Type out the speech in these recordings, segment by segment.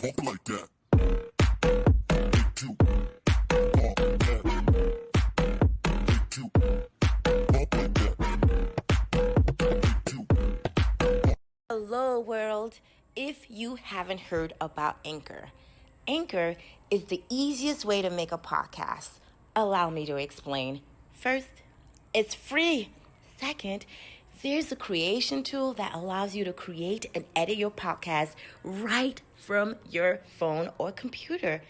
Walk like that. Take two. Walk like that. Take two. Walk like that. Take two. Hello world. If you haven't heard about Anchor is the easiest way to make a podcast. Allow me to explain. First, it's free. Second, there's a creation tool that allows you to create and edit your podcast right from your phone or computer.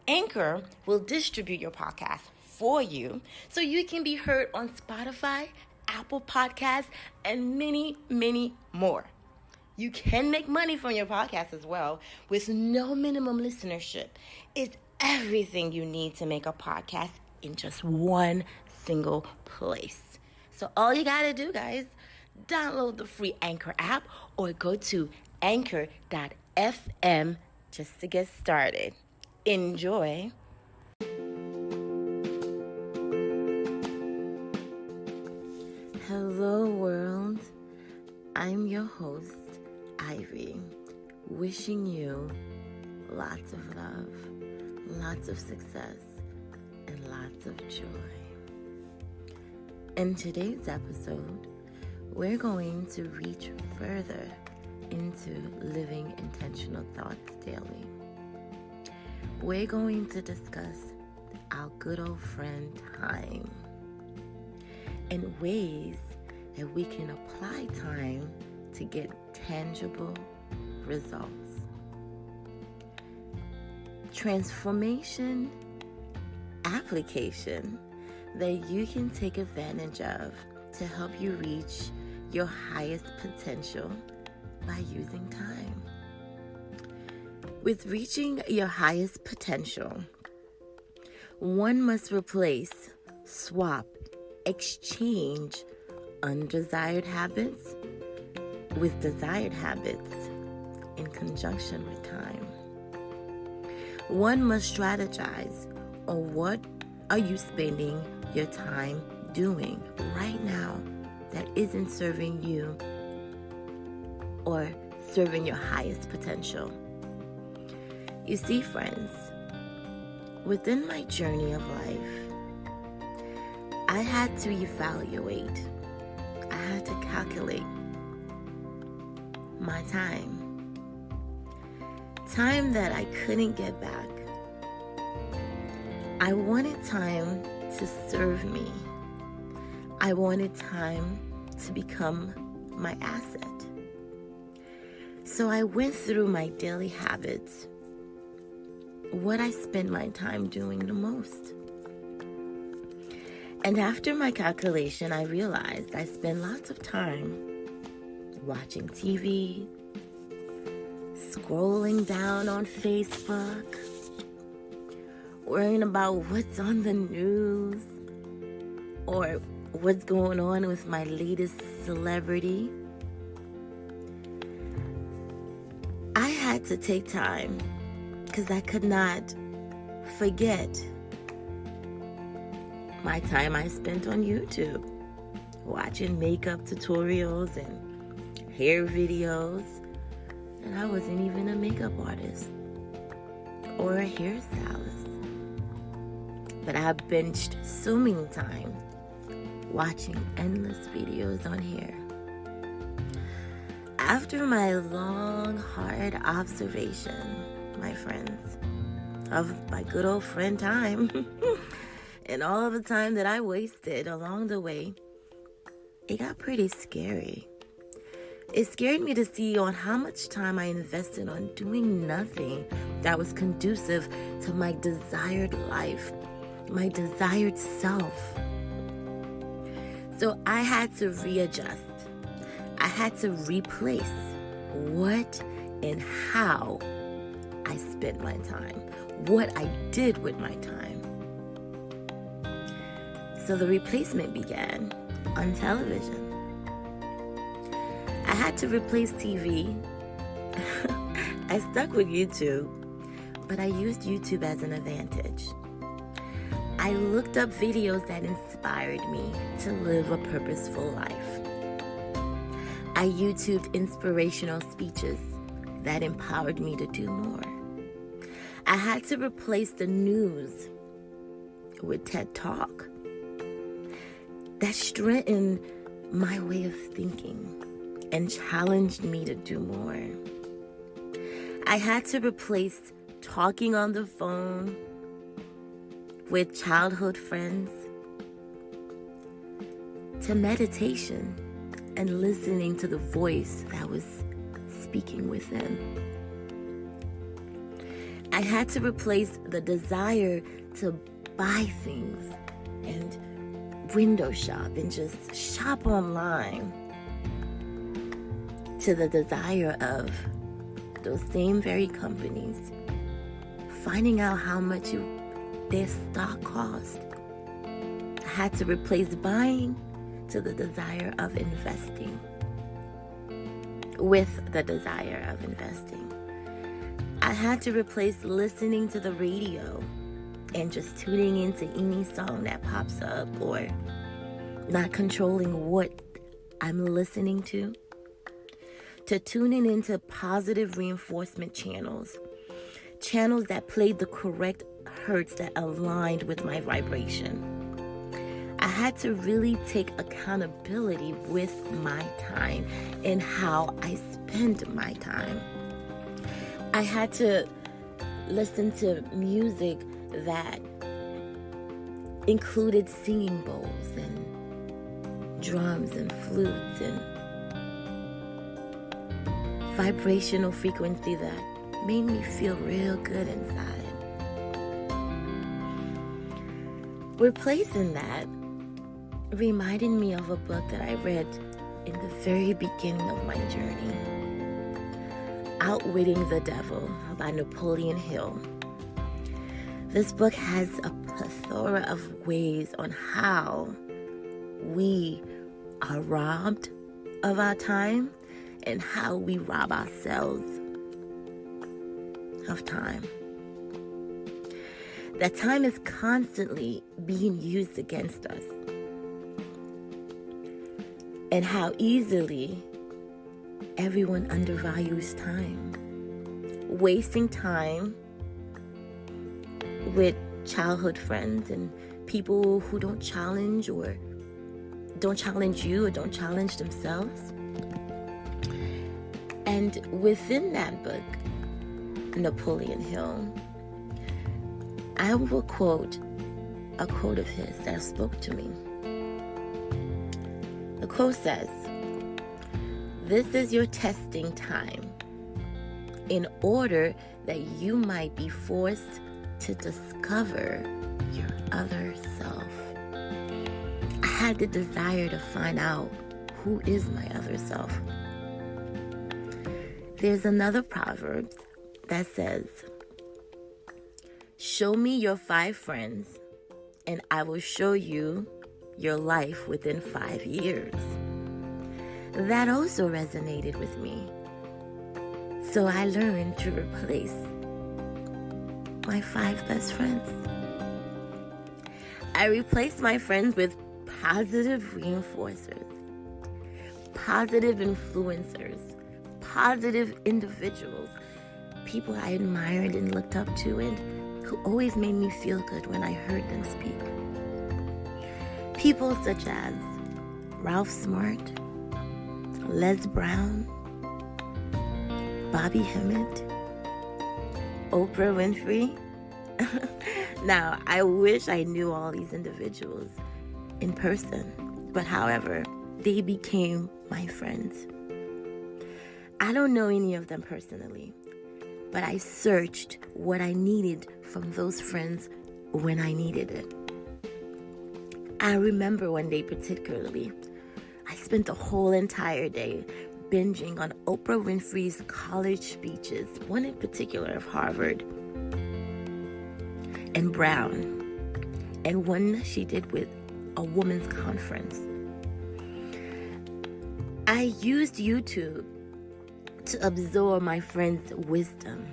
Anchor will distribute your podcast for you so you can be heard on Spotify, Apple Podcasts, and many, many more. You can make money from your podcast as well with no minimum listenership. It's everything you need to make a podcast in just one single place. So all you gotta do, guys, download the free Anchor app or go to anchor.fm just to get started. Enjoy. Hello, world. I'm your host, Ivy, wishing you lots of love, lots of success, and lots of joy. In today's episode, we're going to reach further into living intentional thoughts daily. We're going to discuss our good old friend time and ways that we can apply time to get tangible results. Transformation application that you can take advantage of to help you reach your highest potential by using time. With reaching your highest potential, one must replace, swap, exchange undesired habits with desired habits in conjunction with time. One must strategize on what are you spending your time doing right now that isn't serving you or serving your highest potential. You see, friends, within my journey of life, I had to evaluate, I had to calculate my time that I couldn't get back. I wanted time to serve me. I wanted time to become my asset. So I went through my daily habits, what I spend my time doing the most. And after my calculation, I realized I spend lots of time watching TV, scrolling down on Facebook, worrying about what's on the news or what's going on with my latest celebrity. I had to take time because I could not forget my time I spent on YouTube watching makeup tutorials and hair videos, and I wasn't even a makeup artist or a hairstylist. But I binged so many times watching endless videos on hair. After my long, hard observation, my friends, of my good old friend time and all of the time that I wasted along the way, it got pretty scary. It scared me to see on how much time I invested on doing nothing that was conducive to my desired life, my desired self. So I had to readjust. I had to replace what and how I spent my time, what I did with my time. So the replacement began on television. I had to replace TV. I stuck with YouTube, but I used YouTube as an advantage. I looked up videos that inspired me to live a purposeful life. I YouTubed inspirational speeches that empowered me to do more. I had to replace the news with TED Talk. That strengthened my way of thinking and challenged me to do more. I had to replace talking on the phone with childhood friends to meditation and listening to the voice that was speaking within. I had to replace the desire to buy things and window shop and just shop online to the desire of those same very companies finding out how much their stock cost. I had to replace buying to the desire of investing. With the desire of investing. I had to replace listening to the radio and just tuning into any song that pops up, or not controlling what I'm listening to tuning into positive reinforcement channels that played the correct hertz that aligned with my vibration. I had to really take accountability with my time and how I spend my time. I had to listen to music that included singing bowls and drums and flutes and vibrational frequency that made me feel real good inside. Replacing that reminded me of a book that I read in the very beginning of my journey, Outwitting the Devil by Napoleon Hill. This book has a plethora of ways on how we are robbed of our time and how we rob ourselves of time. That time is constantly being used against us. And how easily everyone undervalues time. Wasting time with childhood friends and people who don't challenge you or don't challenge themselves. And within that book, Napoleon Hill, I will quote a quote of his that spoke to me. The quote says, "This is your testing time in order that you might be forced to discover your other self." I had the desire to find out who is my other self. There's another proverb that says, "Show me your 5 friends and I will show you your life within 5 years." That also resonated with me. So I learned to replace my 5 best friends. I replaced my friends with positive reinforcers, positive influencers, positive individuals, people I admired and looked up to and who always made me feel good when I heard them speak. People such as Ralph Smart, Les Brown, Bobby Hemmett, Oprah Winfrey. Now, I wish I knew all these individuals in person, but however, they became my friends. I don't know any of them personally, but I searched what I needed from those friends when I needed it. I remember one day particularly, I spent the whole entire day binging on Oprah Winfrey's college speeches, one in particular of Harvard and Brown, and one she did with a women's conference. I used YouTube to absorb my friend's wisdom,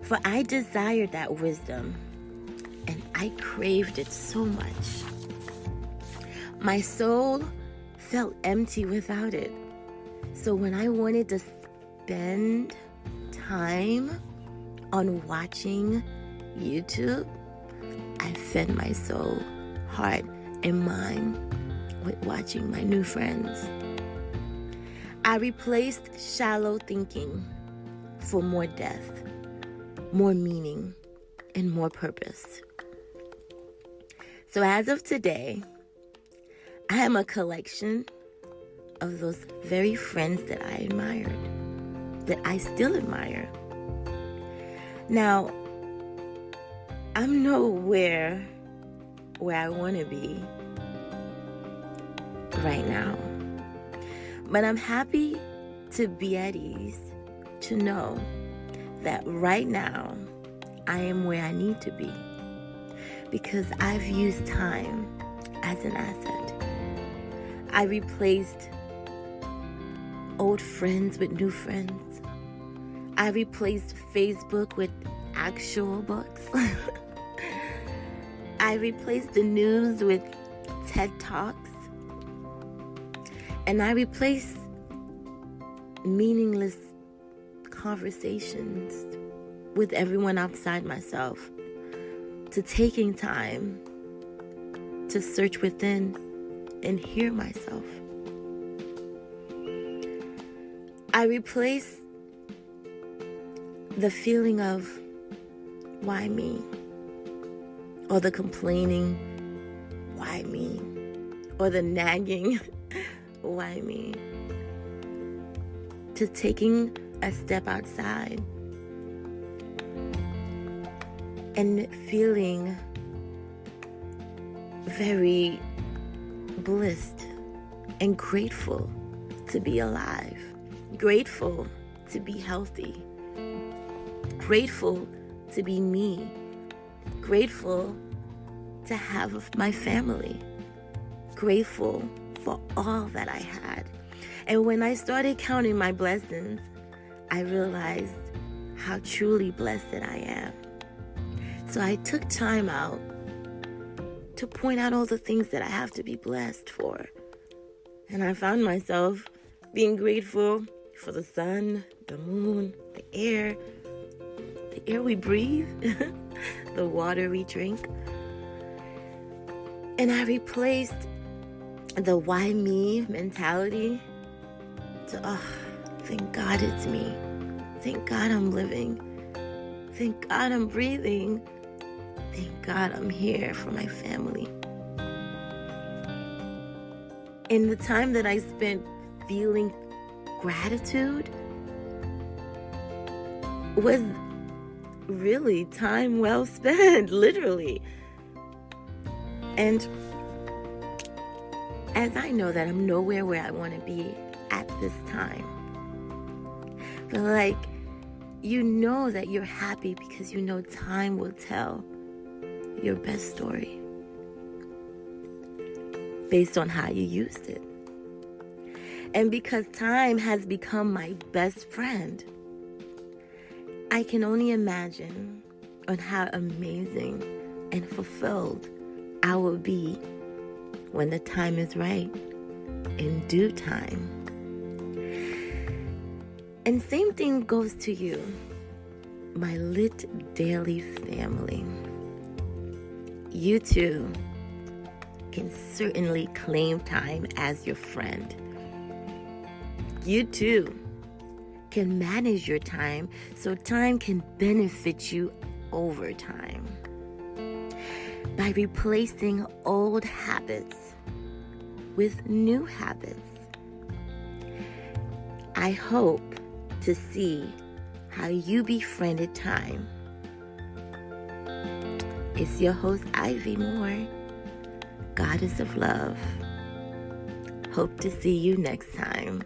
for I desired that wisdom and I craved it so much. My soul felt empty without it. So when I wanted to spend time on watching YouTube, I fed my soul, heart, and mind with watching my new friends. I replaced shallow thinking for more depth, more meaning, and more purpose. So as of today, I am a collection of those very friends that I admired, that I still admire. Now, I'm nowhere where I want to be right now, but I'm happy to be at ease, to know that right now I am where I need to be, because I've used time as an asset. I replaced old friends with new friends. I replaced Facebook with actual books. I replaced the news with TED Talks. And I replaced meaningless conversations with everyone outside myself to taking time to search within and hear myself. I replace the feeling of why me, or the complaining why me, or the nagging why me, to taking a step outside and feeling very blissed and grateful to be alive, grateful to be healthy, grateful to be me, grateful to have my family, grateful for all that I had. And when I started counting my blessings, I realized how truly blessed I am. So I took time out to point out all the things that I have to be blessed for. And I found myself being grateful for the sun, the moon, the air we breathe, the water we drink. And I replaced the why me mentality to, thank God it's me. Thank God I'm living. Thank God I'm breathing. Thank God I'm here for my family. In the time that I spent feeling gratitude was really time well spent, literally. And as I know that I'm nowhere where I want to be at this time, but like, you know that you're happy because you know time will tell your best story based on how you used it. And because time has become my best friend, I can only imagine on how amazing and fulfilled I will be when the time is right, in due time. And same thing goes to you, my Lit Daily family. You too can certainly claim time as your friend. You too can manage your time so time can benefit you over time. By replacing old habits with new habits, I hope to see how you befriended time. It's your host, Ivy Moore, Goddess of Love. Hope to see you next time.